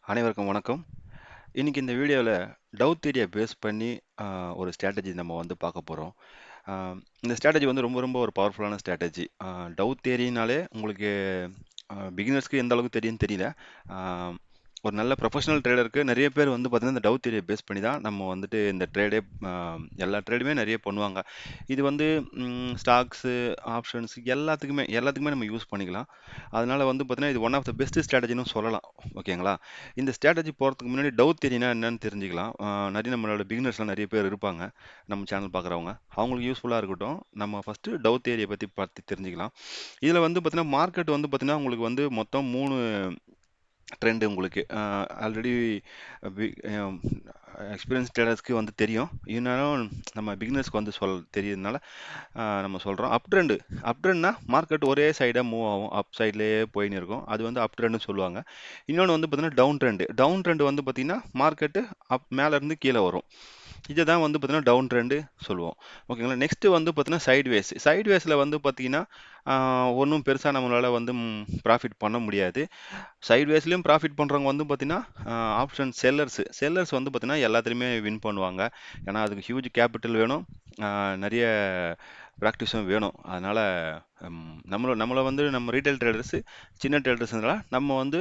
அனைவருக்கும் வணக்கம். இன்னைக்கு இந்த வீடியோவில் டவ் தியரியை பேஸ் பண்ணி ஒரு ஸ்ட்ராட்டஜி நம்ம வந்து பார்க்க போகிறோம். இந்த ஸ்ட்ராட்டஜி வந்து ரொம்ப ரொம்ப ஒரு பவர்ஃபுல்லான ஸ்ட்ராட்டஜி. டவ் தியரினாலே உங்களுக்கு பிகினர்ஸ்க்கு எந்த அளவுக்கு தெரியும்னு தெரியல. ஆஹ் ஒரு நல்ல ப்ரொஃபஷனல் ட்ரேடருக்கு நிறைய பேர் வந்து பார்த்தீங்கன்னா இந்த டவ் தியரியை பேஸ் பண்ணி தான் நம்ம வந்துட்டு இந்த ட்ரேடே எல்லா ட்ரேடுமே நிறைய பண்ணுவாங்க. இது வந்து ஸ்டாக்ஸு, ஆப்ஷன்ஸ் எல்லாத்துக்குமே நம்ம யூஸ் பண்ணிக்கலாம். அதனால வந்து பார்த்தீங்கன்னா இது ஒன் ஆஃப் த பெஸ்ட் ஸ்ட்ராட்டஜின்னு சொல்லலாம். ஓகேங்களா? இந்த ஸ்ட்ராட்டஜி போகிறதுக்கு முன்னாடி டவ் தியரினா என்னன்னு தெரிஞ்சுக்கலாம். நிறைய நம்மளோட பிகினர்ஸ்லாம் நிறைய பேர் இருப்பாங்க நம்ம சேனல் பார்க்குறவங்க. அவங்களுக்கு யூஸ்ஃபுல்லாக இருக்கட்டும். நம்ம ஃபஸ்ட்டு டவ் தியரியை பற்றி பார்த்து தெரிஞ்சுக்கலாம். இதில் வந்து பார்த்தீங்கன்னா மார்க்கெட் வந்து பார்த்தீங்கன்னா உங்களுக்கு வந்து மொத்தம் 3 ட்ரெண்ட் உங்களுக்கு ஆல்ரெடி எக்ஸ்பீரியன்ஸ் ட்ரேடர்ஸ்க்கு வந்து தெரியும். இருந்தாலும் நம்ம பிகினர்ஸ்க்கு வந்து தெரியுதுனால நம்ம சொல்கிறோம். அப் ட்ரெண்ட்னா மார்க்கெட் ஒரே சைடாக மூவ் ஆகும். அப் சைட்லேயே போயின்னு இருக்கும். அது வந்து அப் ட்ரெண்ட்னு சொல்லுவாங்க. இன்னொன்று வந்து பார்த்தீங்கன்னா டவுன் ட்ரெண்ட் வந்து பார்த்தீங்கன்னா மார்க்கெட்டு மேலேருந்து கீழே வரும். இதை தான் வந்து பார்த்தீங்கன்னா டவுன் ட்ரெண்டு சொல்லுவோம். ஓகேங்களா? நெக்ஸ்ட் வந்து பார்த்தீங்கன்னா சைட்வேஸில் வந்து பார்த்தீங்கன்னா ஒன்றும் பெருசாக நம்மளால் வந்து ப்ராஃபிட் பண்ண முடியாது. சைட்வேஸ்லையும் ப்ராஃபிட் பண்ணுறவங்க வந்து பார்த்தீங்கன்னா ஆப்ஷன் செல்லர்ஸ் வந்து பார்த்தீங்கன்னா எல்லாத்துலேயுமே வின் பண்ணுவாங்க. ஏன்னா அதுக்கு ஹியூஜ் கேபிட்டல் வேணும். நிறைய ப்ராக்டிஸும் வேணும். அதனால் நம்மளை வந்து நம்ம ரீட்டைல் ட்ரேடர்ஸு சின்ன ட்ரேடர்ஸ்னால நம்ம வந்து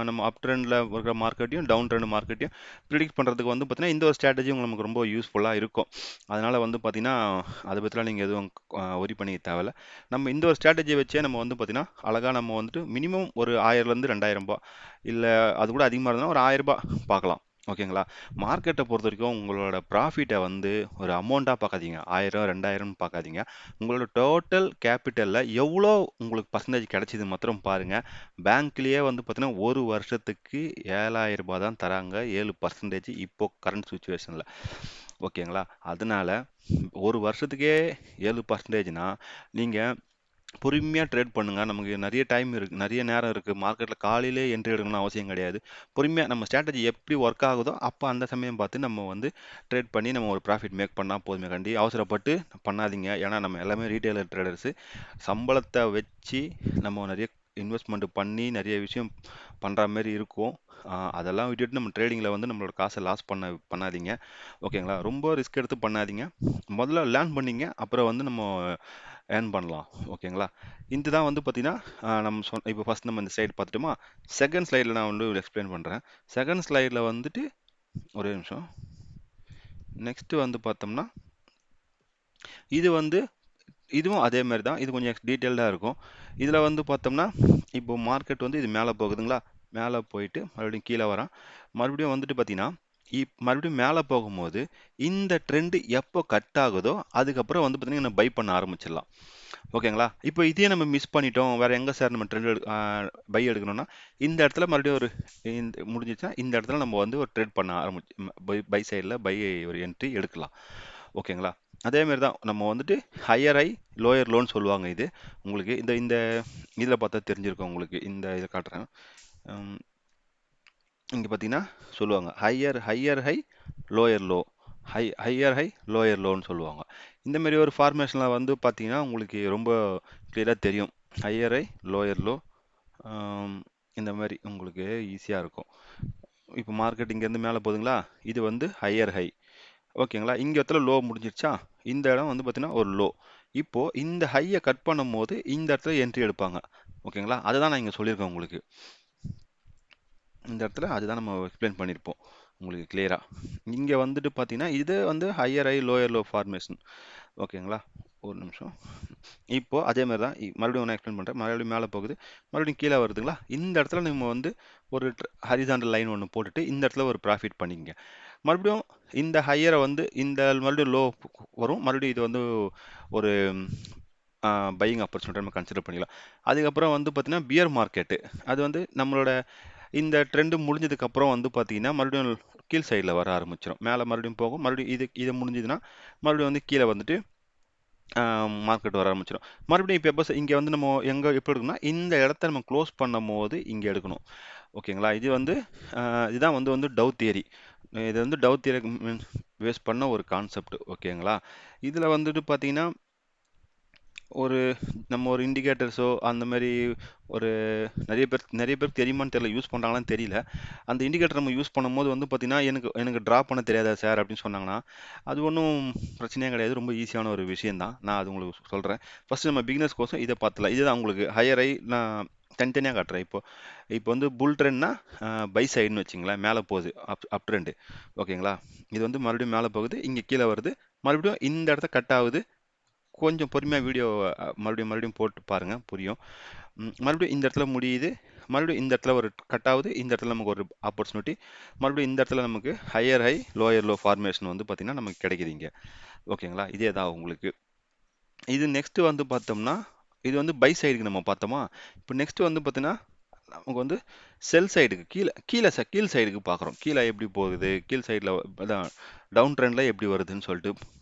நம்ம அப் ட்ரெண்டில் இருக்கிற மார்க்கெட்டையும் டவுன் ட்ரெண்ட் மார்க்கெட்டையும் ப்ரிடிக்ட் பண்ணுறதுக்கு வந்து பார்த்தீங்கன்னா இந்த ஒரு ஸ்ட்ராட்டஜி நமக்கு ரொம்ப யூஸ்ஃபுல்லாக இருக்கும். அதனால் வந்து பார்த்தீங்கன்னா அதை பற்றிலாம் நீங்கள் எதுவும் ஒரி பண்ணிக்க தேவையில்ல. நம்ம இந்த ஒரு ஸ்ட்ராட்டஜியை வச்சே நம்ம வந்து பார்த்தீங்கன்னா அழகாக நம்ம வந்துட்டு மினிமம் ஒரு 1000லேருந்து 2000 ரூபாய், இல்லை அது கூட அதிகமாக இருந்தால் ஒரு 1000 ரூபாய் பார்க்கலாம். ஓகேங்களா? மார்க்கெட்டை பொறுத்த வரைக்கும் உங்களோட ப்ராஃபிட்டை வந்து ஒரு அமௌண்ட்டாக பார்க்காதீங்க. 1000 2000ன்னு பார்க்காதீங்க. உங்களோட டோட்டல் கேபிட்டலில் எவ்வளோ உங்களுக்கு பர்சன்டேஜ் கிடைச்சிது மாத்திரம் பாருங்கள். பேங்க்லேயே வந்து பார்த்தீங்கன்னா ஒரு வருஷத்துக்கு 7000 ரூபாய் தான் தராங்க. 7% இப்போ கரண்ட் சுச்சுவேஷனில். ஓகேங்களா? அதனால ஒரு வருஷத்துக்கே 7%னா நீங்கள் பொறுமையாக ட்ரேட் பண்ணுங்க. நமக்கு நிறைய டைம் இருக்கு, நிறைய நேரம் இருக்கு. மார்க்கெட்ல காலையிலே என்ட்ரி எடுக்கணும்னு அவசியம் கிடையாது. பொறுமையா நம்ம ஸ்ட்ராட்டஜி எப்படி ஒர்க் ஆகுதோ அப்போ அந்த சமயம் பார்த்து நம்ம வந்து ட்ரேட் பண்ணி நம்ம ஒரு ப்ராஃபிட் மேக் பண்ணா போதுமே கண்டி அவசரப்பட்டு பண்ணாதீங்க. ஏன்னா நம்ம எல்லாமே ரீட்டைலர் ட்ரேடர்ஸ். சம்பளத்தை வச்சு நம்ம நிறைய இன்வெஸ்ட்மெண்ட் பண்ணி நிறைய விஷயம் பண்ற மாதிரி இருக்கும். அதெல்லாம் விட்டுட்டு நம்ம ட்ரேடிங்கில் வந்து நம்மளோட காசை லாஸ் பண்ணாதீங்க. ஓகேங்களா? ரொம்ப ரிஸ்க் எடுத்து பண்ணாதீங்க. முதல்ல லேர்ன் பண்ணிங்க. அப்புறம் வந்து நம்ம ஏர்ன் பண்ணலாம். ஓகேங்களா? இதுதான் வந்து பார்த்தீங்கன்னா நம்ம இப்போ ஃபர்ஸ்ட் நம்ம இந்த ஸ்லைடு பார்த்துட்டோமா? செகண்ட் ஸ்லைடில் நான் வந்து எக்ஸ்பிளைன் பண்ணுறேன். செகண்ட் ஸ்லைடில் வந்துட்டு ஒரே நிமிஷம். நெக்ஸ்ட் வந்து பார்த்தோம்னா இது வந்து இதுவும் அதே மாதிரி தான். இது கொஞ்சம் டீட்டெயில்டாக இருக்கும். இதில் வந்து பார்த்தோம்னா இப்போ மார்க்கெட் வந்து இது மேலே போகுதுங்களா? மேலே போயிட்டு மறுபடியும் கீழே வரான். மறுபடியும் வந்துட்டு பார்த்தீங்கன்னா மறுபடியும் மேலே போகும்போது இந்த ட்ரெண்ட் எப்போ கட் ஆகுதோ அதுக்கப்புறம் வந்து பார்த்தீங்கன்னா பை பண்ண ஆரம்பிச்சிடலாம். ஓகேங்களா? இப்போ இதையே நம்ம மிஸ் பண்ணிட்டோம். வேற எங்க சார் நம்ம ட்ரெண்ட் பை எடுக்கணும்னா, இந்த இடத்துல மறுபடியும் ஒரு முடிஞ்சிச்சுன்னா, இந்த இடத்துல நம்ம வந்து ஒரு ட்ரேட் பண்ண பை சைடில் ஒரு என்ட்ரி எடுக்கலாம். ஓகேங்களா? அதே மாதிரி தான் நம்ம வந்துட்டு ஹையர் ஹை, லோயர் லோன்னு சொல்லுவாங்க இது. உங்களுக்கு இந்த இந்த இதில் பார்த்தா தெரிஞ்சிருக்கும் உங்களுக்கு. இந்த இதை காட்டுறேன். இங்கே பார்த்தீங்கன்னா சொல்லுவாங்க higher high, lower low. Higher high, lower லோன்னு சொல்லுவாங்க. இந்த மாதிரி ஒரு ஃபார்மேஷனில் வந்து பார்த்தீங்கன்னா உங்களுக்கு ரொம்ப கிளியராக தெரியும். ஹையர் ஹை, லோயர் லோ, இந்த மாதிரி உங்களுக்கு ஈஸியாக இருக்கும். இப்போ மார்க்கெட் இங்கேருந்து மேலே போகுதுங்களா? இது வந்து ஹையர் ஹை. ஓகேங்களா? இங்கே இடத்துல லோ முடிஞ்சிருச்சா? இந்த இடம் வந்து பார்த்தீங்கன்னா ஒரு லோ. இப்போ இந்த ஹையை கட் பண்ணும்போது இந்த இடத்துல என்ட்ரி எடுப்பாங்க. ஓகேங்களா? அதுதான் நான் இங்கே சொல்லியிருக்கேன் உங்களுக்கு. இந்த இடத்துல அதுதான் நம்ம எக்ஸ்பிளைன் பண்ணியிருப்போம் உங்களுக்கு கிளியராக. இங்கே வந்துட்டு பார்த்தீங்கன்னா இது வந்து higher high, lower low formation. ஓகேங்களா? ஒரு நிமிஷம். இப்போ அதே மாதிரி தான் மறுபடியும் ஒன்று எக்ஸ்பிளைன் பண்ணுறேன். மறுபடியும் மேலே போகுது, மறுபடியும் கீழே வருதுங்களா? இந்த இடத்துல நம்ம வந்து ஒரு ஹரிசாண்டல் லைன் ஒன்று போட்டுட்டு இந்த இடத்துல ஒரு ப்ராஃபிட் பண்ணிக்கங்க. மறுபடியும் இந்த ஹையரை வந்து இந்த மறுபடியும் லோ வரும். மறுபடியும் இது வந்து ஒரு பையிங் ஆப்பர்ச்சுனிட்டி நம்ம கன்சிடர் பண்ணிக்கலாம். அதுக்கப்புறம் வந்து பார்த்தீங்கன்னா பியர் மார்க்கெட்டு. அது வந்து நம்மளோட இந்த ட்ரெண்டு முடிஞ்சதுக்கப்புறம் வந்து பார்த்தீங்கன்னா மறுபடியும் கீழ் சைடில் வர ஆரம்பிச்சிடும். மேலே மறுபடியும் போகும். மறுபடியும் இது முடிஞ்சதுன்னா மறுபடியும் வந்து கீழே வந்துட்டு மார்க்கெட் வர ஆரம்பிச்சிடும். மறுபடியும் இப்போ எப்போ இங்கே வந்து நம்ம எங்கே எப்போ எடுக்கணும்னா இந்த இடத்த நம்ம க்ளோஸ் பண்ணும் போது இங்கே எடுக்கணும். ஓகேங்களா? இது வந்து இதுதான் வந்து வந்து டவ் தியரி. இது வந்து டவ் தியரி பேஸ் பண்ண ஒரு கான்செப்ட். ஓகேங்களா? இதில் வந்துட்டு பார்த்தீங்கன்னா ஒரு நம்ம ஒரு இண்டிகேட்டர்ஸோ அந்த மாதிரி ஒரு நிறைய பேருக்கு தெரியுமான்னு தெரியல, யூஸ் பண்ணுறாங்களான்னு தெரியல. அந்த இண்டிகேட்டர் நம்ம யூஸ் பண்ணும்போது வந்து பார்த்தீங்கன்னா எனக்கு எனக்கு ட்ரா பண்ண தெரியாதா சார் அப்படின்னு சொன்னாங்கன்னா, அது ஒன்றும் பிரச்சனையே கிடையாது. ரொம்ப ஈஸியான ஒரு விஷயம் தான். நான் அது உங்களுக்கு சொல்கிறேன். ஃபர்ஸ்ட் நம்ம பிகினர்ஸ் கோசம் இதை பார்த்துலாம். இதுதான் உங்களுக்கு ஹையர் ஐ நான் தனித்தனியாக காட்டுறேன். இப்போ வந்து புல் ட்ரெண்ட்னா பை சைடுன்னு வச்சுங்களேன், மேலே போகுது, அப் ட்ரெண்டு. ஓகேங்களா? இது வந்து மறுபடியும் மேலே போகுது, இங்கே கீழே வருது, மறுபடியும் இந்த இடத்த கட் ஆகுது. கொஞ்சம் பொறுமையாக வீடியோ மறுபடியும் மறுபடியும் போட்டு பாருங்கள், புரியும். மறுபடியும் இந்த இடத்துல முடியுது, மறுபடியும் இந்த இடத்துல ஒரு கட் ஆகுது, இந்த இடத்துல நமக்கு ஒரு ஆப்பர்ச்சுனிட்டி, மறுபடியும் இந்த இடத்துல நமக்கு higher high lower low formation வந்து பார்த்திங்கன்னா நமக்கு கிடைக்குது இங்கே. ஓகேங்களா? இதே தான் உங்களுக்கு. இது நெக்ஸ்ட் வந்து பார்த்தோம்னா, இது வந்து பை சைடுக்கு நம்ம பார்த்தோமா. இப்போ நெக்ஸ்ட் வந்து பார்த்தீங்கன்னா நமக்கு வந்து செல் சைடுக்கு கீழே கீழே கீழ் சைடுக்கு பார்க்குறோம். கீழே எப்படி போகுது, கீழ் சைடில் அதான் டவுன் ட்ரெண்டில் எப்படி வருதுன்னு சொல்லிட்டு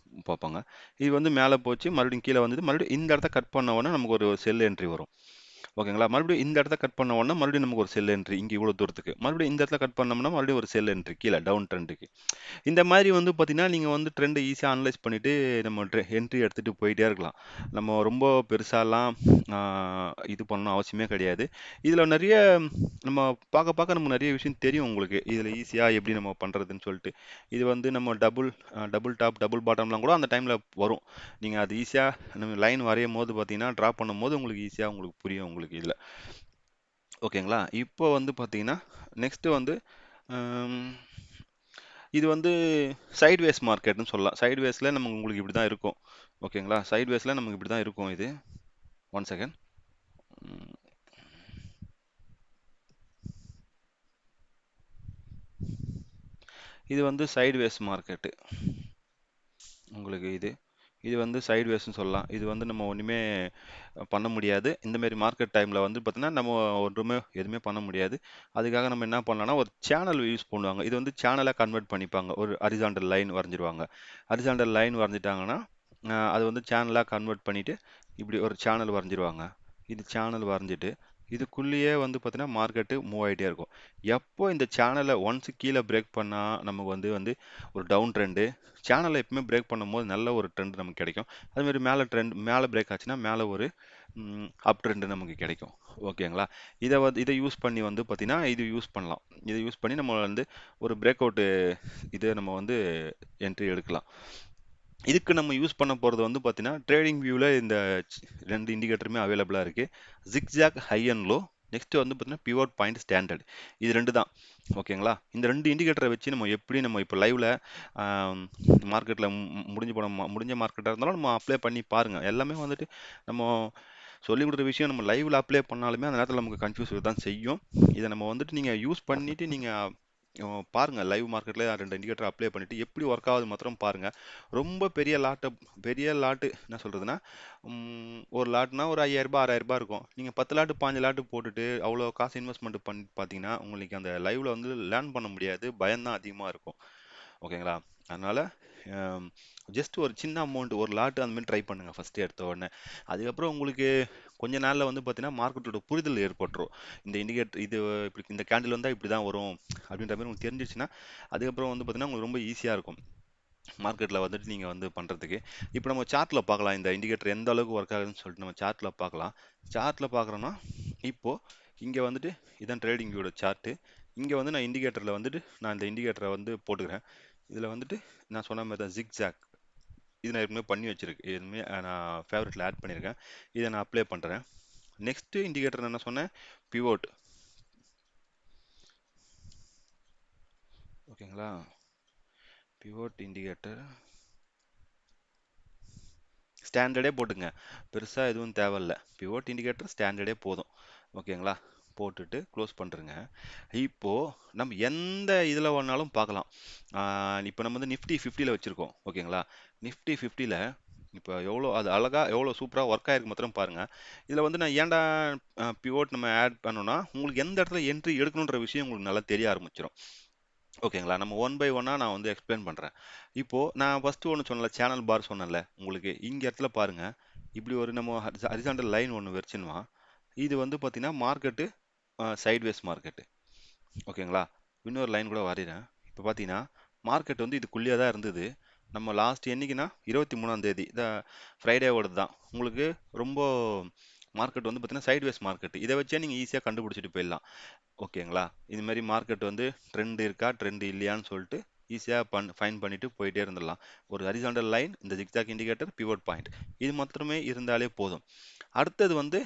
பார்ப்பாங்க. இது வந்து மேலே போச்சு, மறுபடியும் கீழே வந்தது, மறுபடியும் இந்த இடத்த கட் பண்ண உடனே நமக்கு ஒரு செல் என்ட்ரி வரும். ஓகேங்களா? மறுபடியும் இந்த இடத்த கட் பண்ண உடனே மறுபடியும் நமக்கு ஒரு செல் என்ட்ரி இங்கே இவ்வளோ தூரத்துக்கு, மறுபடியும் இந்த இடத்துல கட் பண்ணோம்னா மறுபடியும் ஒரு செல் என்ட்ரி கீழே டவுன் ட்ரெண்டுக்கு. இந்த மாதிரி வந்து பார்த்தீங்கன்னா, நீங்க வந்து ட்ரெண்ட ஈஸியா அனலைஸ் பண்ணிட்டு, நம்ம என்ட்ரி எடுத்துட்டு போயிட்டே இருக்கலாம். நம்ம ரொம்ப பெருசாலாம் ஆ இது பண்ணணும் அவசியமே கிடையாது. இதுல நெறைய நம்ம பாக்க பாக்க நமக்கு நெறைய விஷயம் தெரியும் உங்களுக்கு. இதுல ஈஸியா எப்படி நம்ம பண்றதுன்னு சொல்லிட்டு. இது வந்து நம்ம டபுள் டாப், டபுள் பாட்டம்லாம் கூட அந்த டைம்ல வரும். நீங்க அது ஈஸியா நம்ம லைன் வரையும்போது பார்த்தீங்கன்னா, டிரா பண்ணும்போது உங்களுக்கு ஈஸியா உங்களுக்கு புரியும் உங்களுக்கு இதுல. ஓகேங்களா? இப்போ வந்து பார்த்தீங்கன்னா, நெக்ஸ்ட் வந்து ம் இது வந்து சைட்வேஸ் மார்க்கெட்னு சொல்லலாம். சைட்வேஸ்ல நம்ம உங்களுக்கு இப்படி தான் இருக்கும். ஓகேங்களா? சைட்வேஸ்ல நமக்கு இப்படி தான் இருக்கும் இது. One second. இது வந்து சைட்வேஸ் மார்க்கெட்டு உங்களுக்கு இது. இது வந்து சைட்வேஸ்னு சொல்லலாம். இது வந்து நம்ம ஒண்ணுமே பண்ண முடியாது. இந்த மாரி மார்க்கெட் டைம்ல வந்து பார்த்தீங்கன்னா, நம்ம ஒன்றுமே எதுவுமே பண்ண முடியாது. அதுக்காக நம்ம என்ன பண்ணலாம்னா, ஒரு சேனல் யூஸ் பண்ணுவாங்க. இது வந்து சேனலா கன்வெர்ட் பண்ணிப்பாங்க. ஒரு ஹரிசாண்டல் லைன் வரைஞ்சிருவாங்க. ஹரிசாண்டல் லைன் வரைஞ்சிட்டாங்கன்னா, அது வந்து சேனலா கன்வெர்ட் பண்ணிட்டு, இப்படி ஒரு சேனல் வரைஞ்சிருவாங்க. இது சேனல் வரைஞ்சிட்டு, இதுக்குள்ளேயே வந்து பார்த்தீங்கன்னா, மார்க்கெட்டு மூவ் ஆயிட்டே இருக்கும். எப்போ இந்த சேனல ஒன்ஸ் கீழ பிரேக் பண்ணா, நமக்கு வந்து வந்து ஒரு டவுன் ட்ரெண்டு, சேனலை எப்பவுமே பிரேக் பண்ணும்போது நல்ல ஒரு ட்ரெண்ட் நமக்கு கிடைக்கும். அது மாதிரி மேலே பிரேக் ஆச்சுன்னா மேலே ஒரு அப் ட்ரெண்ட் நமக்கு கிடைக்கும். ஓகேங்களா? இதை யூஸ் பண்ணி வந்து பார்த்தீங்கன்னா இது யூஸ் பண்ணலாம். இதை யூஸ் பண்ணி நம்ம வந்து ஒரு பிரேக் அவுட்டு இதை நம்ம வந்து என்ட்ரி எடுக்கலாம். இதுக்கு நம்ம யூஸ் பண்ண போகிறது வந்து பார்த்தீங்கன்னா ட்ரேடிங் வியூவில் இந்த ரெண்டு இண்டிகேட்டருமே அவைலபிளாக இருக்குது. Zigzag high and low, next வந்து பார்த்தீங்கன்னா பிவோட் பாயிண்ட் ஸ்டாண்டர்ட். இது ரெண்டு தான். ஓகேங்களா? இந்த ரெண்டு இண்டிகேட்டரை வச்சு நம்ம இப்போ லைவ்ல மார்க்கெட்டில் முடிஞ்ச மார்க்கெட்டாக இருந்தாலும் நம்ம அப்ளை பண்ணி பாருங்கள். எல்லாமே வந்துட்டு நம்ம சொல்லிக் கொடுக்குற விஷயம் நம்ம லைவ்ல அப்ளை பண்ணாலுமே அந்த நேரத்தில் நமக்கு கன்ஃபியூஸ் தான் செய்யும். இதை நம்ம வந்துட்டு நீங்கள் யூஸ் பண்ணிட்டு நீங்கள் பாருங்க, லைவ் மார்க்கெட்ல 2 இண்டிகேட்டர் அப்ளை பண்ணிட்டு எப்படி ஒர்க் ஆகுது மாத்திரம் பாருங்க. ரொம்ப பெரிய லாட்டு என்ன சொல்றதுன்னா, ஒரு லாட்னா ஒரு 5000 ரூபாய் 6000 ரூபாய் இருக்கும். நீங்க 10 லாட் 15 லாட் போட்டுட்டு அவ்வளோ காசு இன்வெஸ்ட்மெண்ட் பண்ணி பார்த்தீங்கன்னா, உங்களுக்கு அந்த லைவ்ல வந்து லேர்ன் பண்ண முடியாது. பயம் தான் அதிகமா இருக்கும். ஓகேங்களா? அதனால ஜஸ்ட் ஒரு சின்ன அமௌண்ட் ஒரு லாட் அந்த மாதிரி ட்ரை பண்ணுங்க ஃபர்ஸ்ட் எடுத்த உடனே. அதுக்கப்புறம் உங்களுக்கு கொஞ்ச நாள்ல வந்து பார்த்தீங்கன்னா மார்க்கெட்டோட புரிதல் ஏற்பட்டுரும். இந்த இண்டிகேட்டர் இது இப்படி இந்த கேண்டில் வந்தா இப்படி தான் வரும் அப்படின்ற மாதிரி உங்களுக்கு தெரிஞ்சிச்சுன்னா, அதுக்கப்புறம் வந்து பார்த்தீங்கன்னா உங்களுக்கு ரொம்ப ஈஸியா இருக்கும் மார்க்கெட்ல வந்துட்டு நீங்க வந்து பண்றதுக்கு. இப்போ நம்ம சார்ட்ல பார்க்கலாம் இந்த இண்டிகேட்டர் எந்த அளவுக்கு ஒர்க் ஆகுதுன்னு சொல்லிட்டு நம்ம சார்ட்ல பார்க்கலாம். சார்ட்ல பார்க்குறோம்னா இப்போ இங்க வந்துட்டு இதான் ட்ரேடிங் வியூட சார்ட். இங்க வந்து நான் இண்டிகேட்டர்ல வந்துட்டு நான் இந்த இண்டிகேட்டரை வந்து போட்டுக்கிறேன். இதுல வந்துட்டு நான் சொன்ன மாதிரி தான் ஜிக்ஜாக். இது நான் ஏற்கனவே பண்ணி வச்சிருக்கு. ஏற்கனவே நான் ஃபேவரட்ல ஆட் பண்ணியிருக்கேன். இதை நான் அப்ளை பண்றேன். நெக்ஸ்ட் இண்டிகேட்டர் என்ன சொன்னேன்? பிவோட். ஓகேங்களா? பிவோட் இண்டிகேட்டர் ஸ்டாண்டர்டே போட்டுங்க. பெருசா எதுவும் தேவையில்ல. பிவோட் இண்டிகேட்டர் ஸ்டாண்டர்டே போதும். ஓகேங்களா? போட்டுட்டு க்ளோஸ் பண்ணுறேங்க. இப்போ நம்ம எந்த இதில் வேணாலும் பார்க்கலாம். இப்போ நம்ம வந்து நிஃப்டி 50ல வச்சுருக்கோம். ஓகேங்களா? நிஃப்டி 50ல இப்போ எவ்வளோ அது அழகா எவ்வளோ சூப்பராக ஒர்க் ஆயிருக்கு மாத்திரம் பாருங்க. இதில் வந்து நான் ஏன்டா பிவோட் நம்ம ஆட் பண்ணோம்னா, உங்களுக்கு எந்த இடத்துல என்ட்ரி எடுக்கணுன்ற விஷயம் உங்களுக்கு நல்லா தெரிய ஆரம்பிச்சிடும். ஓகேங்களா? நம்ம ஒன் பை ஒன்னா நான் வந்து எக்ஸ்பிளைன் பண்றேன். இப்போ நான் ஃபர்ஸ்ட் ஒண்ணு சொன்னேன்ல, சேனல் பார் சொன்னேன்ல உங்களுக்கு. இங்க இடத்துல பாருங்க. இப்படி ஒரு நம்ம ஹரிசாண்டல் லைன் ஒண்ணு வச்சுருந்தோம். இது வந்து பார்த்தீங்கன்னா மார்க்கெட்டு சைட்வேஸ் மார்க்கெட்டு. ஓகேங்களா? இன்னொரு லைன் கூட வரையறேன். இப்போ பார்த்தீங்கன்னா மார்க்கெட் வந்து இதுக்குள்ளேயே தான் இருந்தது. நம்ம லாஸ்ட் என்னைக்குன்னா 23ஆம் தேதி ஃப்ரைடேவோடது தான். உங்களுக்கு ரொம்ப மார்க்கெட் வந்து பார்த்தீங்கன்னா சைட்வேஸ் மார்க்கெட். இதை வச்சே நீங்கள் ஈஸியாக கண்டுபிடிச்சிட்டு போயிடலாம். ஓகேங்களா? இது மாதிரி மார்க்கெட் வந்து ட்ரெண்ட் இருக்கா ட்ரெண்ட் இல்லையான்னு சொல்லிட்டு ஈஸியாக ஃபைன் பண்ணிட்டு போயிட்டே இருந்துடலாம். ஒரு ஹரிசாண்டல் லைன், இந்த ஜிக்ஜாக் இண்டிகேட்டர், பிவோட் பாயிண்ட், இது மாத்திரமே இருந்தாலே போதும். அடுத்தது வந்து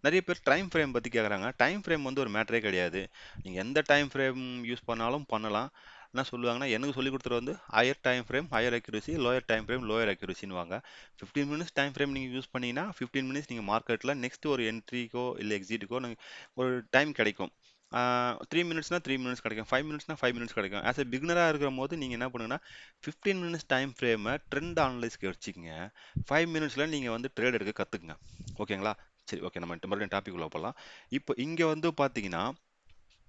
நிறைய பேர் டைம் ஃப்ரேம் பற்றி கேட்குறாங்க. டைம் ஃப்ரேம் வந்து ஒரு மேட்டரே கிடையாது. நீங்கள் எந்த டைம் ஃப்ரேம் யூஸ் பண்ணாலும் பண்ணலாம். என்ன சொல்லுவாங்கன்னா, எனக்கு சொல்லிக் கொடுத்துரு வந்து higher time frame higher accuracy, lower time frame lower அக்யூரசின்னு வாங்க. 15 மினிட்ஸ் டைம் ஃப்ரேம் நீங்கள் யூஸ் பண்ணீங்கன்னா 15 மினிட்ஸ் நீங்கள் மார்க்கெட்டில் நெக்ஸ்ட் ஒரு என்ட்ரிக்கோ இல்லை எக்ஸிட்டுக்கோ ஒரு டைம் கிடைக்கும். 3 மினிட்ஸ்னா 3 மினிட்ஸ் கிடைக்கும், 5 மினிட்ஸ்னா 5 மினிட்ஸ் கிடைக்கும். ஆஸ் எ பிகினராக இருக்கிற போது நீங்கள் என்ன பண்ணுங்கன்னா 15 மினிட்ஸ் டைம் ஃப்ரேமை ட்ரெண்ட் அனலைஸ்க்கு வச்சுக்கங்க. 5 மினிட்ஸில் நீங்கள் வந்து ட்ரேட் எடுக்க கற்றுக்குங்க. ஓகேங்களா? சரி, ஓகே, நம்ம மறுபடியும் டாபிக் உள்ள போகலாம். இப்போ இங்கே வந்து பார்த்தீங்கன்னா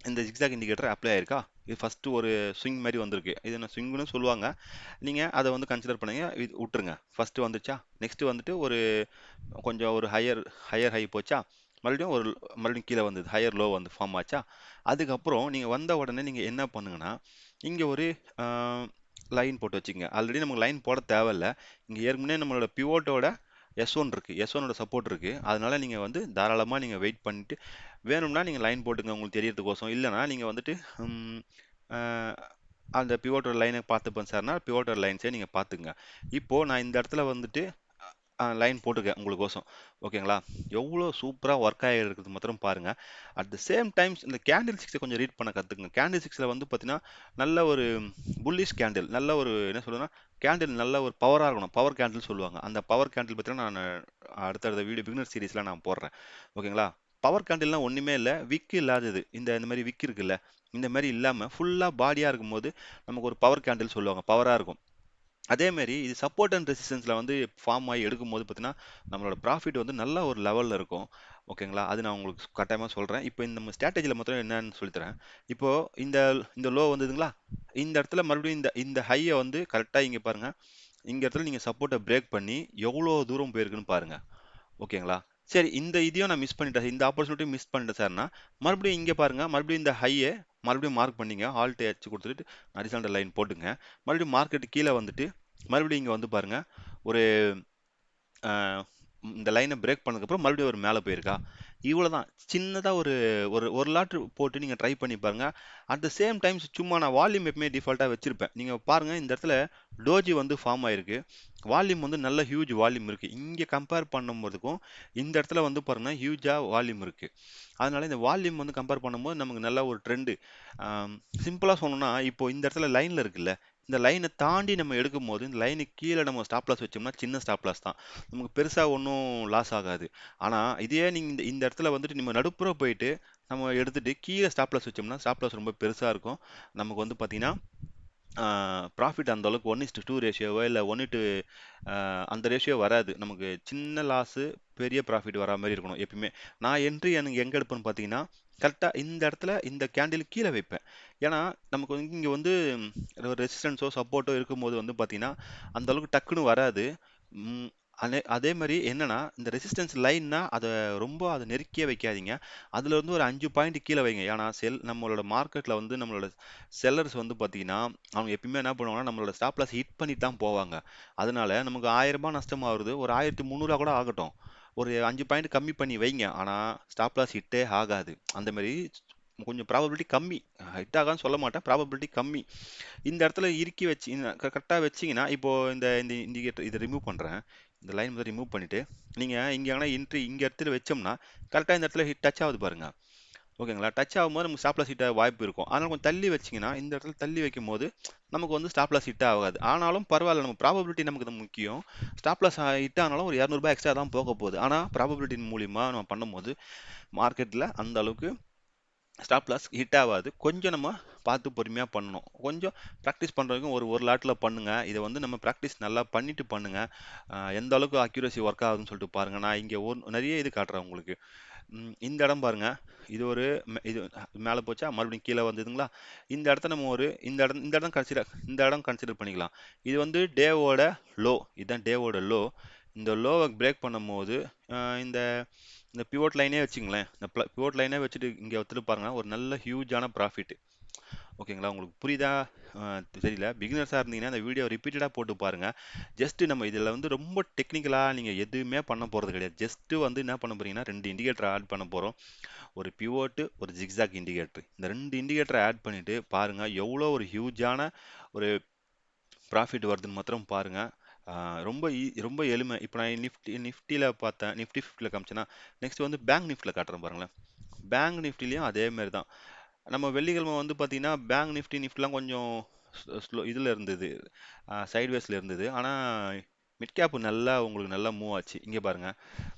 இந்த ஜிக்ஸாக் இண்டிகேட்டர் அப்ளை ஆயிருக்கா? இது ஃபர்ஸ்ட் ஒரு ஸ்விங் மாதிரி வந்திருக்கு. இது என்ன ஸ்விங்னு சொல்லுவாங்க. நீங்கள் அதை வந்து கன்சிடர் பண்ணுங்க, இது விட்டுருங்க. ஃபர்ஸ்ட் வந்துச்சா, நெக்ஸ்ட் வந்துட்டு ஒரு கொஞ்சம் ஒரு ஹையர் ஹையர் ஹை போச்சா, மறுபடியும் கீழே வந்தது, ஹையர் லோ வந்து ஃபார்ம் ஆச்சா. அதுக்கப்புறம் நீங்கள் வந்த உடனே நீங்கள் என்ன பண்ணுங்கன்னா, இங்கே ஒரு லைன் போட்டு வச்சுங்க. ஆல்ரெடி நமக்கு லைன் போட தேவையில்ல. இங்கே ஏற்கனவே நம்மளோட பிவோட்டோட S1 இருக்கு, S1ஓட சப்போர்ட் இருக்கு. அதனால நீங்கள் வந்து தாராளமாக நீங்கள் வெயிட் பண்ணிட்டு வேணும்னா நீங்கள் லைன் போட்டுங்க உங்களுக்கு தெரியறதுக்கோசம். இல்லைனா நீங்கள் வந்துட்டு ம், அஹ், அந்த பிவோட்டர் லைனை பார்த்துப்பேன் சார்னா பிவோட்டர் லைன்ஸே நீங்கள் பார்த்துங்க. இப்போது நான் இந்த இடத்துல வந்துட்டு லைன் போட்டிருக்கேன் உங்களுக்கோசம். ஓகேங்களா? எவ்வளோ சூப்பராக ஒர்க் ஆகிருக்குது மாத்திரம் பாருங்க. அட் த சேம் டைம்ஸ் இந்த கேண்டில் சிக்ஸை கொஞ்சம் ரீட் பண்ண கற்றுக்குங்க. கேண்டில் சிக்ஸில் வந்து பார்த்தீங்கன்னா நல்ல ஒரு புல்லிஷ் கேண்டில், நல்ல ஒரு என்ன சொல்லுன்னா கேண்டில் நல்ல ஒரு பவராக இருக்கணும். பவர் கேண்டில் சொல்லுவாங்க. அந்த பவர் கேண்டில் பார்த்தீங்கன்னா நான் அடுத்தடுத்த வீடியோ பிகினர் சீரிஸில் நான் போடுறேன். ஓகேங்களா? பவர் கேண்டில்லாம் ஒன்றுமே இல்லை, விக் இல்லாதது. இந்த மாதிரி விக் இருக்குல்ல, இந்த மாதிரி இல்லாமல் ஃபுல்லாக பாடியாக இருக்கும்போது நமக்கு ஒரு பவர் கேண்டில் சொல்லுவாங்க, பவராக இருக்கும். அதே மாதிரி இது சப்போர்ட் அண்ட் ரெசிஸ்டன்ஸ்ல வந்து ஃபார்ம் ஆகி எடுக்கும்போது பார்த்தீங்கன்னா நம்மளோட ப்ராஃபிட் வந்து நல்ல ஒரு லெவலில் இருக்கும். ஓகேங்களா? அது நான் உங்களுக்கு கட்டாயமாக சொல்கிறேன். இப்போ இந்த நம்ம ஸ்ட்ராட்டஜியில் மாத்திரம் என்னன்னு சொல்லித்தரேன். இப்போ இந்த இந்த லோ வந்ததுங்களா, இந்த இடத்துல மறுபடியும் இந்த இந்த ஹையை வந்து கரெக்டாக இங்கே பாருங்க, இங்க இடத்துல நீங்க சப்போர்ட்டை பிரேக் பண்ணி எவ்வளோ தூரம் போயிருக்குன்னு பாருங்க. ஓகேங்களா? சரி, இந்த இதையும் நான் மிஸ் பண்ணிட்டேன், இந்த ஆப்பர்ச்சுனிட்டி மிஸ் பண்ணிட்டேன் சார்னா மறுபடியும் இங்க பாருங்க, மறுபடியும் இந்த ஹையை மறுபடியும் மார்க் பண்ணீங்க, ஆல்ட் அடிச்சு கொடுத்துட்டு ஹரிசாண்டல் லைன் போட்டுங்க. மறுபடியும் மார்க்கெட் கீழே வந்துட்டு மறுபடியும் இங்க வந்து பாருங்க, ஒரு இந்த லைனை பிரேக் பண்ணதுக்கப்புறம் மறுபடியும் ஒரு மேலே போயிருக்கா. இவ்வளோதான். சின்னதாக ஒரு ஒரு ஒரு லாட் போட்டு நீங்கள் ட்ரை பண்ணி பாருங்க. அட் த சேம் டைம்ஸ் சும்மா நான் வால்யூம் எப்பவுமே டிஃபால்ட்டாக வச்சிருப்பேன். நீங்கள் பாருங்க, இந்த இடத்துல டோஜி வந்து ஃபார்ம் ஆயிருக்கு. வால்யூம் வந்து நல்ல ஹியூஜ் வால்யூம் இருக்கு. இங்கே கம்பேர் பண்ணும்போதுக்கும் இந்த இடத்துல வந்து பாருங்க ஹியூஜாக வால்யூம் இருக்கு. அதனால இந்த வால்யூம் வந்து கம்பேர் பண்ணும்போது நமக்கு நல்ல ஒரு ட்ரெண்டு. சிம்பிளாக சொல்லணும்னா இப்போ இந்த இடத்துல லைனில் இருக்குல்ல, இந்த லைனை தாண்டி நம்ம எடுக்கும்போது இந்த லைனுக்கு கீழே நம்ம ஸ்டாப் லாஸ் வச்சோம்னா சின்ன ஸ்டாப் லாஸ் தான், நமக்கு பெருசாக ஒன்றும் லாஸ் ஆகாது. ஆனால் இதே நீங்கள் இந்த இடத்துல வந்துட்டு நம்ம நடுப்புற போயிட்டு நம்ம எடுத்துட்டு கீழே ஸ்டாப் லாஸ் வச்சோம்னா ஸ்டாப் லாஸ் ரொம்ப பெருசாக இருக்கும். நமக்கு வந்து பார்த்தீங்கன்னா ப்ராஃபிட் அந்த அளவுக்கு 1:2 ரேஷியோவோ இல்லை 1 அந்த ரேஷியோ வராது. நமக்கு சின்ன லாஸு பெரிய ப்ராஃபிட் வரா மாதிரி இருக்கணும் எப்பயுமே. நான் என்ட்ரி எனக்கு எங்கே எடுப்பேன்னு பார்த்தீங்கன்னா கரெக்டாக இந்த இடத்துல இந்த கேண்டில் கீழே வைப்பேன். ஏன்னா நமக்கு வந்து இங்கே வந்து ரெசிஸ்டன்ஸோ சப்போர்ட்டோ இருக்கும்போது வந்து பார்த்தீங்கன்னா அந்த அளவுக்கு டக்குன்னு வராது. ம், அதே மாதிரி என்னன்னா இந்த ரெசிஸ்டன்ஸ் லைன்னா அதை நெருக்கியே வைக்காதீங்க. அதுல இருந்து ஒரு 5 பாயிண்ட் கீழே வைங்க. ஏன்னா நம்மளோட மார்க்கெட்ல வந்து நம்மளோட செல்லர்ஸ் வந்து பார்த்தீங்கன்னா அவங்க எப்பயுமே என்ன பண்ணுவாங்கன்னா நம்மளோட ஸ்டாப் லாஸ் ஹிட் பண்ணிட்டு தான் போவாங்க. அதனால நமக்கு 1000 ரூபாய் நஷ்டம் ஆகுது, ஒரு 1300 கூட ஆகட்டும், ஒரு 5 பாயிண்ட் கம்மி பண்ணி வைங்க. ஆனா ஸ்டாப் லாஸ் ஹிட்டே ஆகாது. அந்த மாதிரி கொஞ்சம் ப்ராபபிலிட்டி கம்மி, ஹிட் ஆகான்னு சொல்ல மாட்டேன், ப்ராபபிலிட்டி கம்மி. இந்த இடத்துல இறுக்கி வச்சு கரெக்டாக வச்சிங்கன்னா இப்போ இந்த இந்த இண்டிகேட்டர் இதை ரிமூவ் பண்ணுறேன். இந்த லைன் வந்து ரிமூவ் பண்ணிட்டு நீங்கள் இங்கே எங்கன்னா என்ட்ரி இங்கே இடத்துல வச்சோம்னா கரெக்டாக இந்த இடத்துல ஹிட் டச் ஆகுது பாருங்க. ஓகேங்களா? டச் ஆகும்போது நமக்கு ஸ்டாப் லாஸ் ஹிட் ஆக வாய்ப்பு இருக்கும். அதனால கொஞ்சம் தள்ளி வச்சிங்கன்னா இந்த இடத்துல தள்ளி வைக்கும்போது நமக்கு வந்து ஸ்டாப் லாஸ் ஹிட் ஆகாது. ஆனாலும் பரவாயில்ல, நம்ம ப்ராபபிலிட்டி நமக்கு இது முக்கியம். ஸ்டாப் லாஸ் ஹிட் ஆனாலும் ஒரு 200 ரூபாய் எக்ஸ்ட்ரா தான் போக போகுது. ஆனால் ப்ராபபிலிட்டின் மூலியமா நம்ம பண்ணும்போது மார்க்கெட்டில் அந்த அளவுக்கு ஸ்டாப் லாஸ் ஹிட் ஆகாது. கொஞ்சம் நம்ம பார்த்து பொறுமையாக பண்ணணும். கொஞ்சம் ப்ராக்டிஸ் பண்ணுறதுக்கும் ஒரு ஒரு லாட்டில் பண்ணுங்க. இதை வந்து நம்ம ப்ராக்டிஸ் நல்லா பண்ணிட்டு பண்ணுங்க. எந்த அளவுக்கு அக்யூரசி ஒர்க் ஆகுதுன்னு சொல்லிட்டு பாருங்க. நான் இங்கே நிறைய இது காட்டுறேன் உங்களுக்கு. இந்த இடம் பாருங்க, இது ஒரு இது மேலே போச்சா, மறுபடியும் கீழே வந்ததுங்களா. இந்த இடத்த நம்ம இந்த இடம் கன்சிடர் பண்ணிக்கலாம். இது வந்து டேவோட லோ, இதுதான் டேவோட லோ. இந்த லோவை பிரேக் பண்ணும்போது இந்த இந்த பிவோட் லைனே வச்சுங்களேன், இந்த பிவோட் லைனே வச்சுட்டு இங்கே ஒத்துட்டு பாருங்க, ஒரு நல்ல ஹியூஜான ப்ராஃபிட். ஓகேங்களா? உங்களுக்கு புரியுதா? தெரியல. பிகினர்ஸா இருந்தீங்கன்னா, இந்த வீடியோ ரிப்பீட்டடா போட்டு பாருங்க. ஜஸ்ட் நம்ம இதில வந்து ரொம்ப டெக்னிக்கலா நீங்க எதுவுமே பண்ண போறது கிடையாது. ஜஸ்ட் வந்து என்ன பண்ண போறீங்கன்னா, 2 இண்டிகேட்டர் ஆட் பண்ண போறோம். ஒரு பிவோட், ஒரு ஜிக்ஸாக் இண்டிகேட்டர். இந்த 2 இண்டிகேட்டர ஆட் பண்ணிட்டு பாருங்க, எவ்வளோ ஒரு ஹியூஜான ஒரு ப்ராஃபிட் வருதுன்னு மாத்திரம் பாருங்க. ஆ ரொம்ப எளிமை. இப்ப நான் நிஃப்டில பார்த்தேன். நிஃப்டி 50ல காமிச்சேன்னா, நெக்ஸ்ட் வந்து பேங்க் நிஃப்டில காட்டுறேன் பாருங்களேன். பேங்க் நிஃப்டிலயும் அதே மாரி தான். நம்ம வெள்ளிக்கிழமை வந்து பார்த்தீங்கன்னா, பேங்க் நிஃப்டிலாம் கொஞ்சம் ஸ்லோ இதுல இருந்தது. சைட்வேஸ்ல இருந்தது. ஆனா, மிட் கேப் நல்லா உங்களுக்கு நல்லா மூவ் ஆச்சு. இங்க பாருங்க.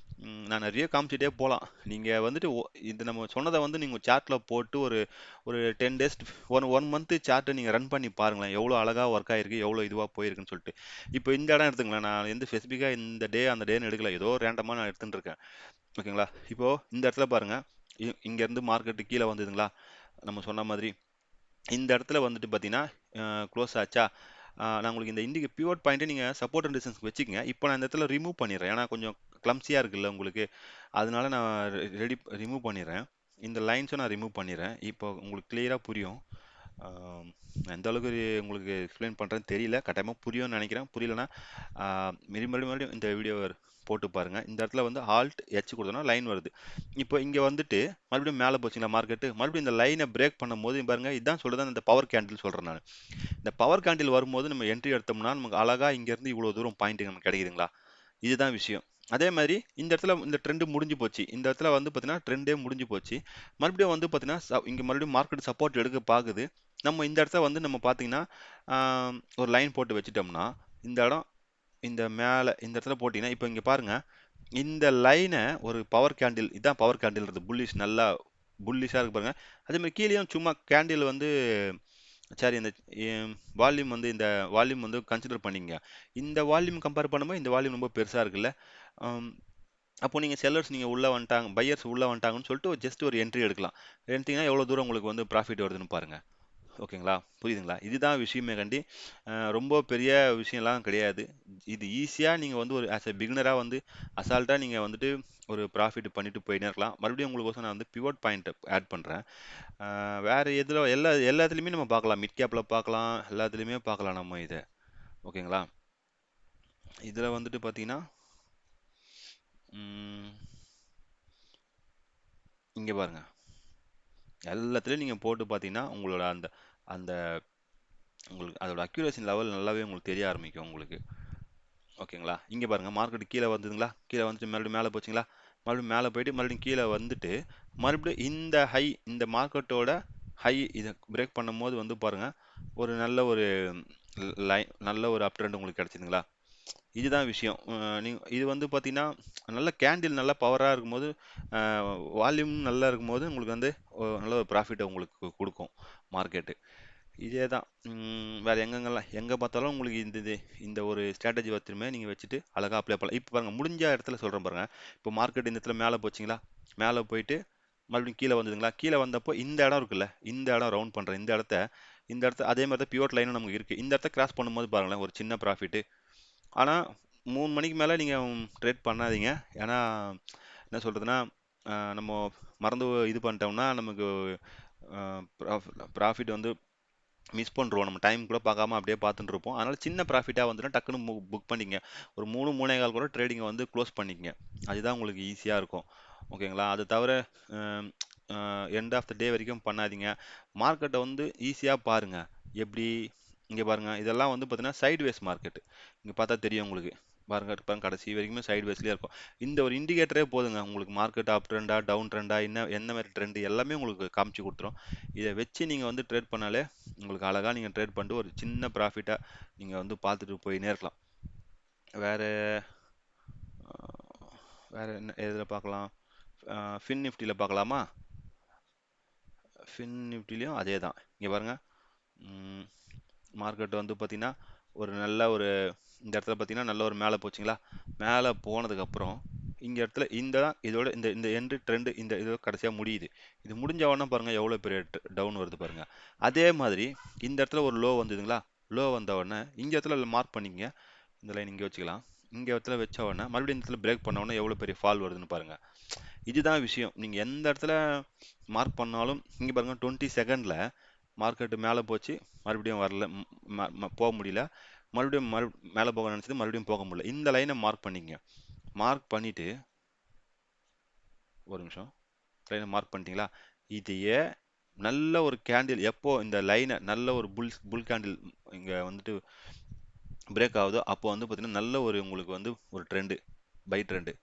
நான் நெறைய காமிச்சுட்டே போலாம். நீங்க வந்துட்டு இது நம்ம சொன்னத வந்து நீங்க சார்ட்ல போட்டு ஒரு ஒரு 10 டேஸ் 1 மந்த் சார்ட்ட நீங்க ரன் பண்ணி பாருங்களேன். எவ்வளோ அழகா ஒர்க் ஆயிருக்கு, எவ்வளோ இதுவா போயிருக்குன்னு சொல்லிட்டு. இப்போ இந்த இடம் எடுத்துங்களேன். நான் எந்த ஸ்பெசிஃபிக்கா இந்த டே அந்த டேன்னு எடுக்கல. ஏதோ ரேண்டமா நான் எடுத்துட்டு இருக்கேன். ஓகேங்களா? இப்போ இந்த இடத்துல பாருங்க. இங்க இருந்து மார்க்கெட் கீழ வந்ததுங்களா? நம்ம சொன்ன மாதிரி. இந்த இடத்துல வந்துட்டு பார்த்தீங்கன்னா, குளோஸ் ஆச்சா? நான் உங்களுக்கு இந்த பிவோட் பாயிண்ட்ட நீங்க சப்போர்ட் அண்ட் ரெசிஸ்டன்ஸ்க்கு வச்சுக்கங்க. இப்போ நான் இந்த இடத்துல ரிமூவ் பண்ணிடுறேன். ஏன்னா கொஞ்சம் கிளம்ப்சியா இருக்குல்ல உங்களுக்கு. அதனால நான் ரிமூவ் பண்ணிடுறேன். இந்த லைன்ஸும் நான் ரிமூவ் பண்ணிடுறேன். இப்போ உங்களுக்கு கிளியரா புரியும். ஆம், எந்த அளவுக்கு உங்களுக்கு எக்ஸ்பிளைன் பண்றேன்னு தெரியல. கட்டாயமா புரியும்னு நினைக்கிறேன். புரியலன்னா, ஆ மறுபடியும் இந்த வீடியோவ போட்டு பாருங்க. இந்த இடத்துல வந்து ஆல்ட் எச் குடுத்தோம்னா லைன் வருது. இப்போ இங்க வந்துட்டு மறுபடியும் மேல போச்சுங்களா மார்க்கெட்டு, மறுபடியும் இந்த லைன பிரேக் பண்ணும்போது பாருங்க, இதான் சொல்றது இந்த பவர் கேண்டில் சொல்றேன் நானு. இந்த பவர் கேண்டில் வரும்போது நம்ம என்ட்ரி எடுத்தோம்னா, நமக்கு அழகா இங்க இருந்து இவ்வளவு தூரம் பாயிண்ட் நமக்கு கிடைக்குதுங்களா? இதுதான் விஷயம். அதே மாரி இந்த இடத்துல இந்த ட்ரெண்ட் முடிஞ்சு போச்சு. இந்த இடத்துல வந்து பார்த்தீங்கன்னா, ட்ரெண்டே முடிஞ்சு போச்சு. மறுபடியும் வந்து பார்த்தீங்கன்னா, இங்க மறுபடியும் மார்க்கெட் சப்போர்ட் எடுக்க பாக்குது. நம்ம இந்த இடத்துல வந்து நம்ம பார்த்தீங்கன்னா, ஆ ஒரு லைன் போட்டு வச்சுட்டோம்னா, இந்த இடம் இந்த மேல இந்த இடத்துல போட்டீங்கன்னா, இப்ப இங்க பாருங்க. இந்த லைன ஒரு பவர் கேண்டில் இதான் பவர் கேண்டில்ன்றது. நல்லா புல்லிஷா இருக்கு பாருங்க. அதே மாரி கீழயும் சும்மா கேண்டில் வந்து சரி இந்த வால்யூம் வந்து இந்த வால்யூம் வந்து கன்சிடர் பண்ணிக்கங்க. இந்த வால்யூம் கம்பேர் பண்ணும்போது இந்த வால்யூம் ரொம்ப பெருசா இருக்குல்ல. அம் அப்போ நீங்க செல்லர்ஸ் நீங்க உள்ள வந்துட்டாங்க, பையர்ஸ் உள்ள வந்துட்டாங்கன்னு சொல்லிட்டு ஜஸ்ட் ஒரு என்ட்ரி எடுக்கலாம். எடுத்தீங்கன்னா எவ்வளவு தூரம் உங்களுக்கு வந்து ப்ராஃபிட் வருதுன்னு பாருங்க. ஓகேங்களா? புரியுதுங்களா? இதுதான் விஷயமே கண்டி. ரொம்ப பெரிய விஷயம்லாம் கிடையாது. இது ஈஸியா நீங்க வந்து ஒரு ஆஸ் எ பிகினரா வந்து அசால்ட்டா நீங்க வந்துட்டு ஒரு ப்ராஃபிட் பண்ணிட்டு போயின்னே இருக்கலாம். மறுபடியும் உங்களுக்கோசரம் நான் வந்து பிவோட் பாயிண்ட் ஆட் பண்றேன். வேற எதுல எல்லாத்துலயுமே நம்ம பார்க்கலாம். மிட் கேப்ல பார்க்கலாம். எல்லாத்துலயுமே பார்க்கலாம் நம்ம இத. ஓகேங்களா? இதுல வந்துட்டு பார்த்தீங்கன்னா, ம் இங்க பாருங்க. எல்லாத்துலயும் நீங்க போட்டு பார்த்தீங்கன்னா, உங்களோட அந்த அந்த உங்களுக்கு அதோட அக்யூரசி லெவல் நல்லாவே உங்களுக்கு தெரிய ஆரம்பிக்கும் உங்களுக்கு. ஓகேங்களா? இங்க பாருங்க மார்க்கெட் கீழ வந்ததுங்களா? கீழ வந்துட்டு மறுபடியும் மேல போச்சுங்களா? மறுபடியும் மேல போயிட்டு மறுபடியும் கீழ வந்துட்டு, மறுபடியும் இந்த இந்த மார்க்கெட்டோட ஹை இத பிரேக் பண்ணும்போது வந்து பாருங்க, ஒரு நல்ல ஒரு நல்ல ஒரு அப் ட்ரெண்ட் உங்களுக்கு கிடைச்சதுங்களா? இதுதான் விஷயம். இது வந்து பார்த்தீங்கன்னா, நல்ல கேண்டில் நல்லா பவரா இருக்கும்போது, அ வால்யூம் நல்லா இருக்கும்போது உங்களுக்கு வந்து நல்ல ஒரு ப்ராஃபிட்ட உங்களுக்கு குடுக்கும் மார்க்கெட்டு. இதே தான். வேற எங்க பார்த்தாலும் உங்களுக்கு இந்த ஒரு ஸ்ட்ராட்டஜி வச்சுமே நீங்க வச்சுட்டு அழகா அப்ளை பண்ணலாம். இப்ப பாருங்க முடிஞ்ச இடத்துல சொல்றேன் பாருங்க. இப்போ மார்க்கெட் இந்த இடத்துல மேல போச்சுங்களா? மேல போயிட்டு மறுபடியும் கீழ வந்ததுங்களா? கீழ வந்தப்போ இந்த இடம் இருக்குல்ல, இந்த இடம் ரவுண்ட் பண்றேன். இந்த இடத்த அதே மாரி தான் பிவோட் லைனும் நமக்கு இருக்கு. இந்த இடத்த கிராஸ் பண்ணும்போது பாருங்களேன், ஒரு சின்ன ப்ராஃபிட். ஆனா 3 மணிக்கு மேல நீங்க ட்ரேட் பண்ணாதீங்க. ஏன்னா, என்ன சொல்றதுன்னா, நம்ம மறந்து இது பண்ணிட்டோம்னா, நமக்கு அ ப்ராஃபிட் வந்து மிஸ் பண்ருவோம். நம்ம டைம் கூட பார்க்காம அப்படியே பார்த்துட்டு இருப்போம். அதனால சின்ன ப்ராஃபிட்டா வந்துடும் டக்குனு புக் பண்ணிக்கங்க. ஒரு 3, 3 1/4 கூட ட்ரேடிங்க வந்து க்ளோஸ் பண்ணிக்கங்க. அதுதான் உங்களுக்கு ஈஸியா இருக்கும். ஓகேங்களா? அது தவிர அ அ எண்ட் ஆஃப் த டே வரைக்கும் பண்ணாதீங்க. மார்க்கெட்ட வந்து ஈஸியா பாருங்க. எப்படி இங்க பாருங்க. இதெல்லாம் வந்து பார்த்தீங்கன்னா, சைட்வேஸ் மார்க்கெட். இங்க பார்த்தா தெரியும் உங்களுக்கு. பாருங்க பாருங்க கடைசி வரைக்குமே சைட்வேஸ்லயே இருக்கும். இந்த ஒரு இண்டிகேட்டரே போதுங்க. உங்களுக்கு மார்க்கெட் அப் ட்ரெண்டா, டவுன் ட்ரெண்டா, என்ன மாரி ட்ரெண்ட் எல்லாமே உங்களுக்கு காமிச்சு குடுத்துரும். இத வச்சு நீங்க வந்து ட்ரேட் பண்ணாலே உங்களுக்கு அழகா நீங்க ட்ரேட் பண்ணிட்டு ஒரு சின்ன ப்ராஃபிட்டா நீங்க வந்து பார்த்துட்டு போயின்னே இருக்கலாம். வேற அ வேற என்ன எதுல பார்க்கலாம்? ஃபின் நிஃப்டில பார்க்கலாமா? ஃபின் நிஃப்டிலயும் அதே தான். இங்க பாருங்க. ம் மார்க்கெட் வந்து பார்த்தீங்கன்னா, ஒரு இந்த இடத்துல பார்த்தீங்கன்னா, நல்ல ஒரு மேல போச்சுங்களா? மேல போனதுக்கப்புறம், இங்க இடத்துல இதோட இந்த இந்த எண்டு ட்ரெண்ட் இதோட கடைசியா முடியுது. இது முடிஞ்ச உடனே பாருங்க எவ்வளோ பெரிய டவுன் வருது பாருங்க. அதே மாதிரி இந்த இடத்துல ஒரு லோ வந்ததுங்களா? லோ வந்த உடனே இங்க இடத்துல மார்க் பண்ணிக்கங்க. இந்த லைன் இங்க வச்சுக்கலாம். இங்க இடத்துல வச்ச உடனே மறுபடியும் இந்த இடத்துல பிரேக் பண்ண உடனே எவ்வளோ பெரிய ஃபால் வருதுன்னு பாருங்க. இதுதான் விஷயம். நீங்க எந்த இடத்துல மார்க் பண்ணாலும் இங்க பாருங்க 20 செகண்ட்ல மார்க்கெட் மேலே போச்சு, மறுபடியும் வரல, போக முடியல, மறுபடியும் மேலே போக நினச்சது, மறுபடியும் போக முடியல. இந்த லைனை மார்க் பண்ணிக்கங்க. மார்க் பண்ணிட்டு ஒரு நிமிஷம், லைனை மார்க் பண்ணிட்டீங்களா? இதையே நல்ல ஒரு கேண்டில், எப்போ இந்த லைனை நல்ல ஒரு புல் கேண்டில் இங்கே வந்துட்டு பிரேக் ஆகுதோ அப்போ வந்து பார்த்தீங்கன்னா நல்ல ஒரு உங்களுக்கு வந்து ஒரு ட்ரெண்டு, பை ட்ரெண்டு.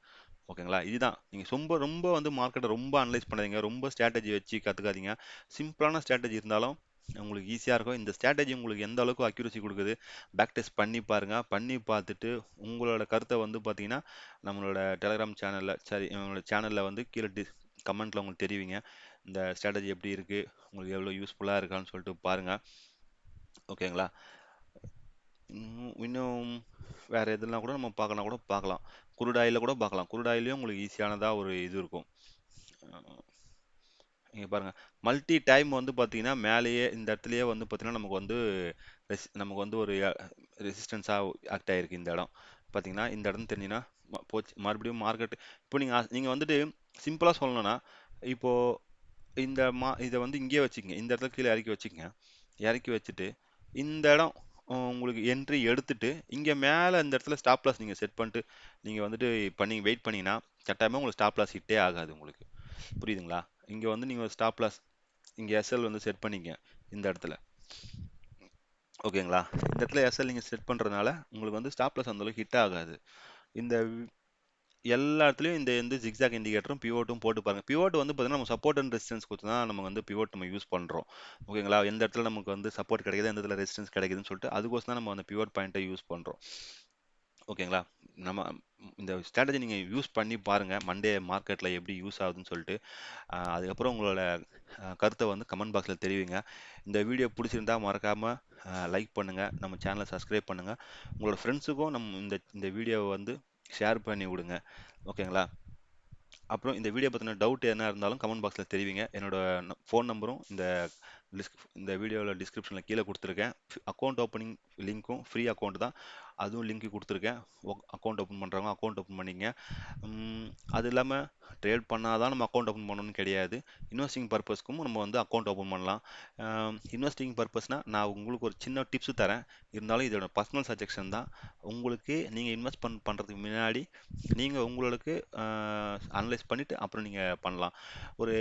ஓகேங்களா? இதுதான் நீங்கள் ரொம்ப ரொம்ப வந்து மார்க்கெட்டை ரொம்ப அனலைஸ் பண்ணாதீங்க, ரொம்ப ஸ்ட்ராட்டஜி வச்சு கற்றுக்காதீங்க. சிம்பிளான ஸ்ட்ராட்டஜி இருந்தாலும் உங்களுக்கு ஈஸியாக இருக்கும். இந்த ஸ்ட்ராட்டஜி உங்களுக்கு எந்த அளவுக்கு அக்யூரசி கொடுக்குது, பேக் டெஸ்ட் பண்ணி பாருங்க. பண்ணி பார்த்துட்டு உங்களோட கருத்தை வந்து பார்த்தீங்கன்னா நம்மளோட டெலிகிராம் சேனலில், சரி நம்மளோட சேனலில் வந்து கீழே கமெண்ட்டில் உங்களுக்கு தெரிவிங்க. இந்த ஸ்ட்ராட்டஜி எப்படி இருக்குது, உங்களுக்கு எவ்வளோ யூஸ்ஃபுல்லாக இருக்கான்னு சொல்லிட்டு பாருங்கள். ஓகேங்களா? இன்னும் வேற எதுனா கூட நம்ம பார்க்கலாம், கூட பார்க்கலாம். குருடாயில கூட பார்க்கலாம். குருடாயிலையும் உங்களுக்கு ஈஸியானதா ஒரு இது இருக்கும். இங்க பாருங்க, மல்டி டைம் வந்து பார்த்தீங்கன்னா மேலேயே இந்த இடத்துலயே வந்து பார்த்தீங்கன்னா நமக்கு வந்து நமக்கு வந்து ஒரு ரெசிஸ்டன்ஸா ஆக்ட் ஆயிருக்கு இந்த இடம். பார்த்தீங்கன்னா இந்த இடம் தெரிஞ்சுன்னா போச்சு, மறுபடியும் மார்க்கெட். இப்போ நீங்க வந்துட்டு சிம்பிளா சொல்லணும்னா, இப்போ இதை வந்து இங்கேயே வச்சுக்கங்க, இந்த இடத்துல கீழே இறக்கி வச்சுக்கங்க. இறக்கி வச்சுட்டு இந்த இடம் உங்களுக்கு என்ட்ரி எடுத்துட்டு இங்க மேல இந்த இடத்துல ஸ்டாப் லாஸ் நீங்க செட் பண்ணிட்டு நீங்க வந்துட்டு வெயிட் பண்ணீங்கன்னா கட்டாயமா உங்களுக்கு ஸ்டாப் லாஸ் ஹிட்டே ஆகாது உங்களுக்கு. புரியுதுங்களா? இங்க வந்து நீங்க ஸ்டாப் லாஸ் இங்க எஸ்எல் வந்து செட் பண்ணீங்க இந்த இடத்துல. ஓகேங்களா? இந்த இடத்துல எஸ்எல் நீங்க செட் பண்றதுனால உங்களுக்கு வந்து ஸ்டாப் லாஸ் அந்த அளவுக்கு ஹிட் ஆகாது. இந்த எல்லா இடத்துலயும் இந்த வந்து ஜிக்ஸாக் இண்டிகேட்டரும் பிவோட்டும் போட்டு பாருங்க. பிவோட் வந்து பார்த்தீங்கன்னா நம்ம சப்போர்ட் அண்ட் ரெசிஸ்டன்ஸ் கொடுத்து தான் நம்ம வந்து பிவோட் நம்ம யூஸ் பண்றோம். ஓகேங்களா? எந்த இடத்துல நமக்கு வந்து சப்போர்ட் கிடைக்குது, எந்த இடத்துல ரெசிஸ்டன்ஸ் கிடைக்குதுன்னு சொல்லிட்டு அதுக்கோசம் தான் நம்ம அந்த பிவோட் பாயிண்ட்டை யூஸ் பண்றோம். ஓகேங்களா? நம்ம இந்த ஸ்ட்ராட்டஜி நீங்க யூஸ் பண்ணி பாருங்க, மண்டே மார்க்கெட்ல எப்படி யூஸ் ஆகுதுன்னு சொல்லிட்டு. அதுக்கப்புறம் உங்களோட கருத்தை வந்து கமெண்ட் பாக்ஸில் தெரிவிங்க. இந்த வீடியோ பிடிச்சிருந்தா மறக்காம லைக் பண்ணுங்க, நம்ம சேனலை சப்ஸ்கிரைப் பண்ணுங்க, உங்களோட ஃப்ரெண்ட்ஸுக்கும் இந்த இந்த வீடியோவை வந்து ஷேர் பண்ணி விடுங்க. ஓகேங்களா? அப்புறம் இந்த வீடியோ பற்றின டவுட் என்ன இருந்தாலும் கமெண்ட் பாக்ஸில் தெரிவிங்க. என்னோட ஃபோன் நம்பரும் இந்த வீடியோவில் டிஸ்கிரிப்ஷனில் கீழே கொடுத்துருக்கேன். அக்கௌண்ட் ஓப்பனிங் லிங்க்கும் ஃப்ரீ அக்கௌண்ட் தான், அதுவும் லிங்க் கொடுத்துருக்கேன். அக்கௌண்ட் ஓப்பன் பண்ணுறவங்க அக்கௌண்ட் ஓப்பன் பண்ணிங்க. அது இல்லாமல் ட்ரேட் பண்ணால் தான் நம்ம அக்கௌண்ட் ஓப்பன் பண்ணணும்னு கிடையாது. இன்வெஸ்டிங் பர்பஸ்க்கும் நம்ம வந்து அக்கௌண்ட் ஓப்பன் பண்ணலாம். இன்வெஸ்டிங் பர்பஸ்னால் நான் உங்களுக்கு ஒரு சின்ன டிப்ஸு தரேன், இருந்தாலும் இதோட பர்சனல் சஜஷன் தான். உங்களுக்கு நீங்கள் இன்வெஸ்ட் பண்ணுறதுக்கு முன்னாடி நீங்கள் உங்களுக்கு அனலைஸ் பண்ணிவிட்டு அப்புறம் நீங்கள் பண்ணலாம். ஒரு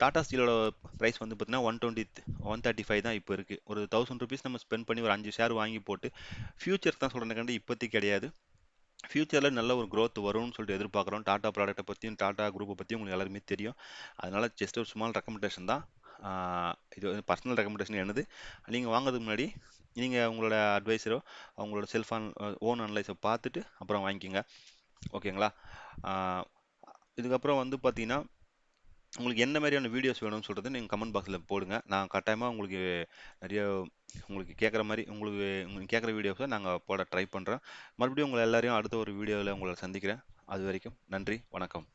டாடா ஸ்டீலோட ப்ரைஸ் வந்து பார்த்தீங்கன்னா 135 தான் இப்போ இருக்குது. ஒரு 1000 ருபீஸ் நம்ம ஸ்பெண்ட் பண்ணி ஒரு 5 ஷேர் வாங்கி போட்டு, ஃபியூச்சர் தான் சொல்கிறேன், இப்போதைக்கு கிடையாது. ஃபியூச்சரில் நல்ல ஒரு growth வரும்னு சொல்லிட்டு எதிர்பார்க்குறோம். டாடா ப்ராடக்ட்டை பற்றியும் டாடா குரூப்பை பற்றியும் உங்களுக்கு எல்லாருமே தெரியும். அதனால் ஜஸ்ட் ஒரு ஸ்மால் ரெக்கமெண்டேஷன் தான். இது வந்து பர்சனல் ரெக்கமெண்டேஷன் என்னது. நீங்கள் வாங்குறதுக்கு முன்னாடி நீங்கள் உங்களோட அட்வைஸரோ அவங்களோட ஓன் அனலைஸை பார்த்துட்டு அப்புறம் வாங்கிக்கோங்க. ஓகேங்களா? இதுக்கப்புறம் வந்து பார்த்தீங்கன்னா உங்களுக்கு என்ன மாதிரியான வீடியோஸ் வேணும்னு சொல்கிறது நீங்கள் கமெண்ட் பாக்ஸில் போடுங்க. நான் கட்டாயமாக உங்களுக்கு நிறைய உங்களுக்கு கேட்குற மாதிரி உங்களுக்கு கேட்குற வீடியோஸை நாங்கள் போட ட்ரை பண்ணுறோம். மறுபடியும் உங்களை எல்லாரையும் அடுத்த ஒரு வீடியோவில் உங்களை சந்திக்கிறேன். அது வரைக்கும் நன்றி, வணக்கம்.